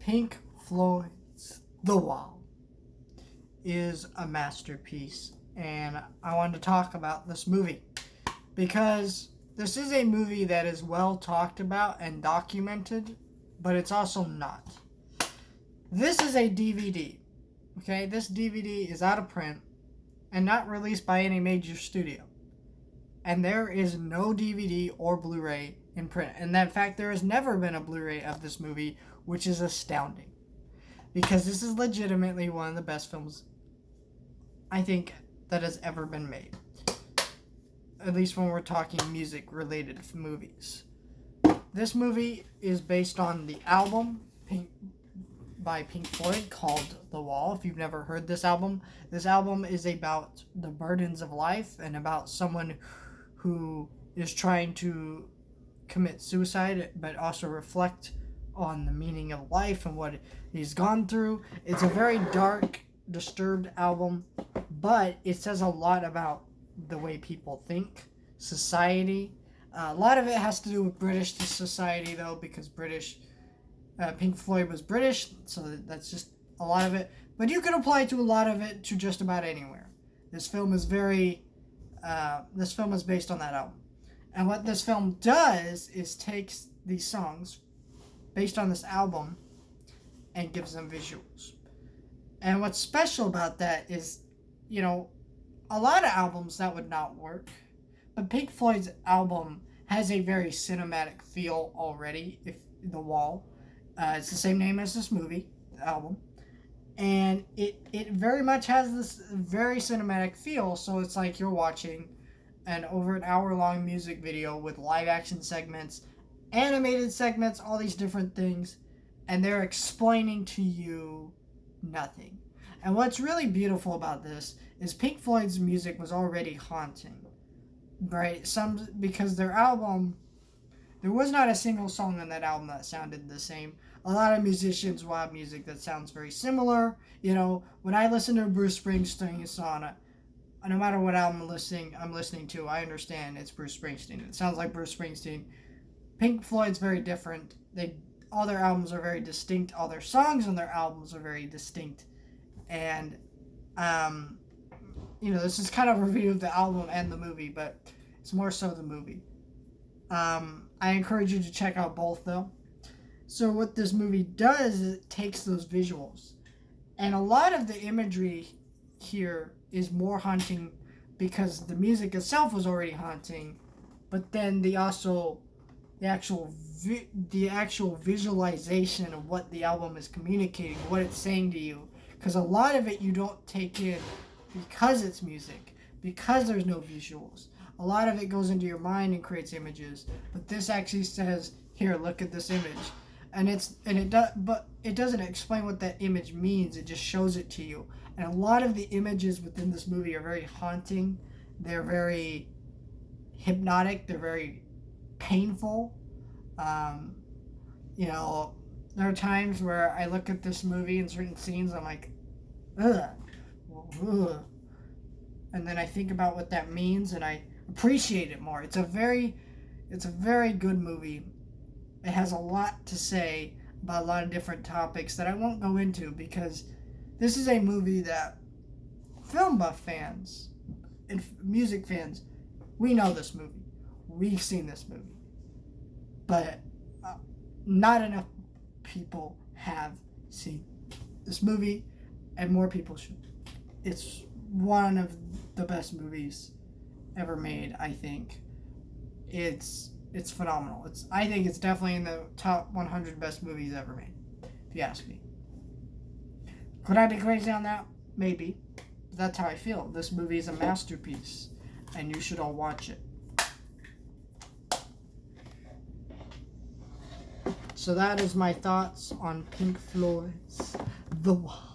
Pink Floyd's The Wall is a masterpiece, and I wanted to talk about this movie because this is a movie that is well talked about and documented, but it's also not. This is a DVD, okay? This DVD is out of print and not released by any major studio. And there is no DVD or Blu-ray in print. And in fact, there has never been a Blu-ray of this movie, which is astounding. Because this is legitimately one of the best films, I think, that has ever been made. At least when we're talking music-related movies. This movie is based on the album by Pink Floyd called The Wall. If you've never heard this album is about the burdens of life and about someone who is trying to commit suicide, but also reflect on the meaning of life and what he's gone through. It's a very dark, disturbed album, but it says a lot about the way people think, society. A lot of it has to do with British society, though, because Pink Floyd was British, so that's just a lot of it. But you can apply to a lot of it to just about anywhere. This film is based on that album. And what this film does is takes these songs based on this album and gives them visuals. And what's special about that is, a lot of albums that would not work. But Pink Floyd's album has a very cinematic feel already, The Wall. It's the same name as this movie, the album. And it very much has this very cinematic feel, so it's like you're watching over an hour-long music video with live-action segments, animated segments, all these different things, and they're explaining to you nothing. And what's really beautiful about this is Pink Floyd's music was already haunting, right? Because their album, there was not a single song on that album that sounded the same. A lot of musicians will have music that sounds very similar. When I listen to a Bruce Springsteen song, no matter what album I'm listening to, I understand it's Bruce Springsteen. It sounds like Bruce Springsteen. Pink Floyd's very different. All their albums are very distinct. All their songs on their albums are very distinct. And, this is kind of a review of the album and the movie, but it's more so the movie. I encourage you to check out both, though. So what this movie does is it takes those visuals. And a lot of the imagery here is more haunting because the music itself was already haunting, but then the actual visualization of what the album is communicating, what it's saying to you. Because a lot of it you don't take in because it's music, because there's no visuals. A lot of it goes into your mind and creates images, but this actually says, "Here, look at this image," but it doesn't explain what that image means. It just shows it to you. And a lot of the images within this movie are very haunting. They're very hypnotic. They're very painful. There are times where I look at this movie and certain scenes, I'm like, ugh. And then I think about what that means and I appreciate it more. It's a very good movie. It has a lot to say about a lot of different topics that I won't go into because this is a movie that film buff fans and music fans, we know this movie. We've seen this movie. But not enough people have seen this movie, and more people should. It's one of the best movies ever made, I think. It's phenomenal. I think it's definitely in the top 100 best movies ever made, if you ask me. Could I be crazy on that? Maybe. But that's how I feel. This movie is a masterpiece, and you should all watch it. So that is my thoughts on Pink Floyd's The Wall.